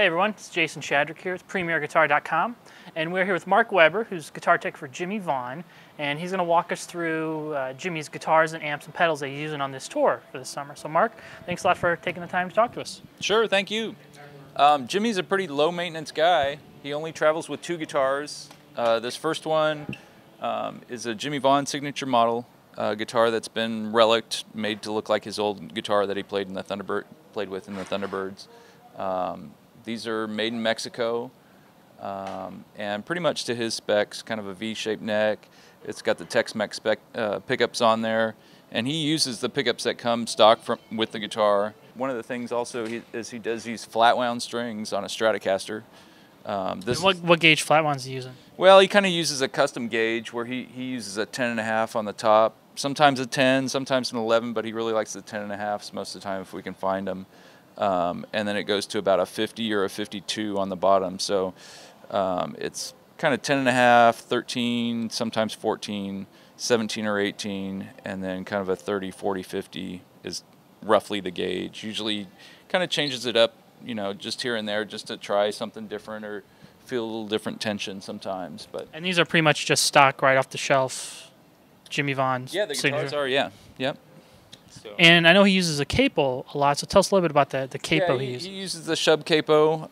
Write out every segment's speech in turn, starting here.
Hey everyone, it's Jason Shadrick here with PremierGuitar.com, and we're here with Mark Weber, who's guitar tech for Jimmie Vaughan, and he's going to walk us through Jimmie's guitars and amps and pedals that he's using on this tour for this summer. So Mark, thanks a lot for taking the time to talk to us. Sure, thank you. Jimmie's a pretty low maintenance guy. He only travels with 2 guitars. This first one is a Jimmie Vaughan signature model guitar that's been relicked, made to look like his old guitar that he played with in the Thunderbirds. These are made in Mexico, and pretty much to his specs, kind of a V-shaped neck. It's got the Tex-Mex pickups on there, and he uses the pickups that come stock with the guitar. One of the things also is he does use flat wound strings on a Stratocaster. What gauge flat wounds is he using? Well, he kind of uses a custom gauge where he uses a 10.5 on the top, sometimes a 10, sometimes an 11, but he really likes the 10.5s most of the time if we can find them. And then it goes to about a 50 or a 52 on the bottom. So it's kind of 10.5, 13, sometimes 14, 17 or 18, and then kind of a 30, 40, 50 is roughly the gauge. Usually kind of changes it up, you know, just here and there just to try something different or feel a little different tension sometimes. And these are pretty much just stock right off the shelf Jimmie Vaughan's Yeah, the guitars signature. are, yeah. Yep. So. And I know he uses a capo a lot, so tell us a little bit about the capo he uses. He uses the Shub capo,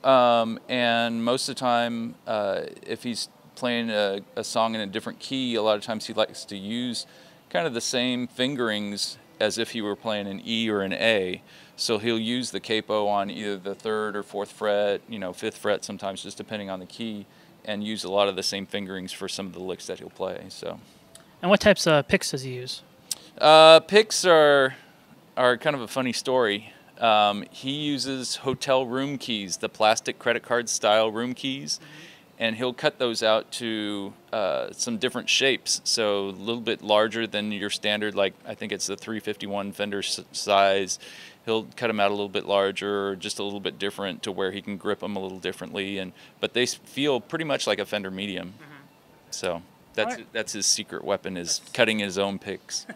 and most of the time, if he's playing a song in a different key, a lot of times he likes to use kind of the same fingerings as if he were playing an E or an A. So he'll use the capo on either the 3rd or 4th fret, you know, 5th fret sometimes, just depending on the key, and use a lot of the same fingerings for some of the licks that he'll play. So. And what types of picks does he use? Picks are kind of a funny story. He uses hotel room keys, the plastic credit card style room keys, and he'll cut those out to some different shapes. So a little bit larger than your standard, like I think it's the 351 Fender size. He'll cut them out a little bit larger, or just a little bit different to where he can grip them a little differently. But they feel pretty much like a Fender Medium. So that's his secret weapon, is cutting his own picks.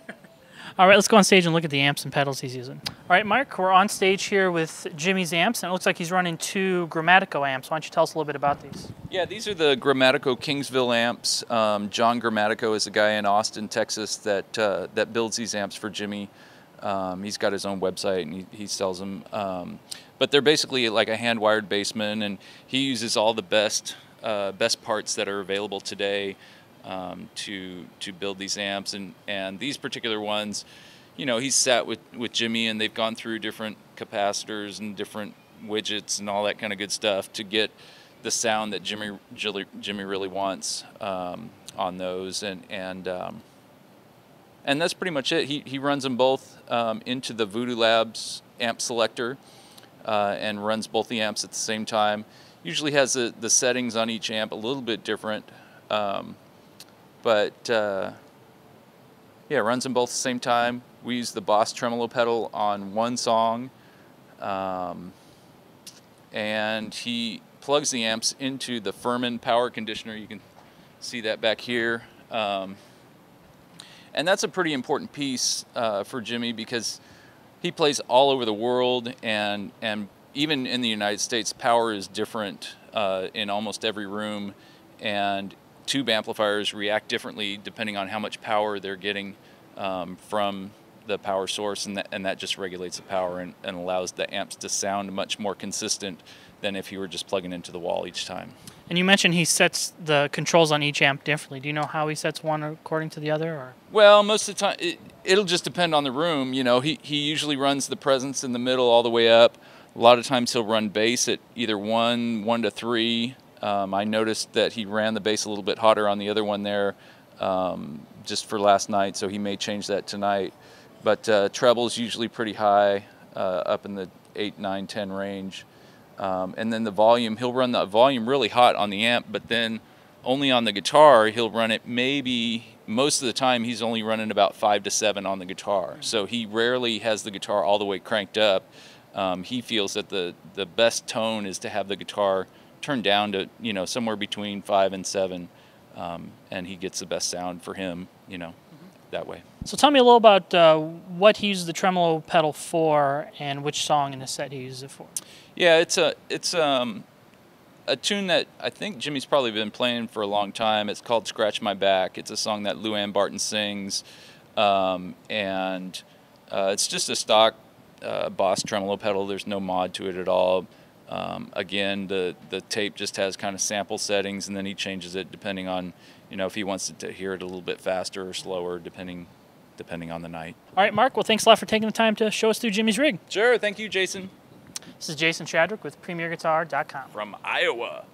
All right, let's go on stage and look at the amps and pedals he's using. All right, Mark, we're on stage here with Jimmie's amps, and it looks like he's running 2 Grammatico amps. Why don't you tell us a little bit about these? Yeah, these are the Grammatico Kingsville amps. John Grammatico is a guy in Austin, Texas that builds these amps for Jimmie. He's got his own website and he sells them. But they're basically like a hand-wired Bassman, and he uses all the best parts that are available today to build these amps, and these particular ones, you know, he's sat with Jimmie, and they've gone through different capacitors and different widgets and all that kind of good stuff to get the sound that Jimmie really wants on those, and that's pretty much it. He runs them both into the Voodoo Labs amp selector and runs both the amps at the same time. Usually has the settings on each amp a little bit different. But yeah, runs them both at the same time. We use the Boss tremolo pedal on one song, and he plugs the amps into the Furman power conditioner. You can see that back here, and that's a pretty important piece for Jimmie, because he plays all over the world, and even in the United States, power is different in almost every room, and tube amplifiers react differently depending on how much power they're getting from the power source, and that just regulates the power and allows the amps to sound much more consistent than if you were just plugging into the wall each time. And you mentioned he sets the controls on each amp differently. Do you know how he sets one according to the other? Or? Well, most of the time, it'll just depend on the room. You know, he usually runs the presence in the middle all the way up. A lot of times he'll run bass at either 1 to 3. I noticed that he ran the bass a little bit hotter on the other one there just for last night, so he may change that tonight. But treble's usually pretty high, up in the 8, 9, 10 range. And then the volume, he'll run the volume really hot on the amp, but then only on the guitar he'll run it maybe, most of the time he's only running about 5 to 7 on the guitar. So he rarely has the guitar all the way cranked up. He feels that the best tone is to have the guitar turned down to, you know, somewhere between 5 and 7, and he gets the best sound for him, you know. that way. So tell me a little about what he uses the tremolo pedal for, and which song in the set he uses it for. Yeah, it's a tune that I think Jimmie's probably been playing for a long time. It's called "Scratch My Back." It's a song that Lou Ann Barton sings, and it's just a stock Boss tremolo pedal. There's no mod to it at all. Again, the tape just has kind of sample settings, and then he changes it depending on, if he wants to hear it a little bit faster or slower, depending on the night. All right, Mark. Well, thanks a lot for taking the time to show us through Jimmie's rig. Sure. Thank you, Jason. This is Jason Shadrick with PremierGuitar.com. From Iowa.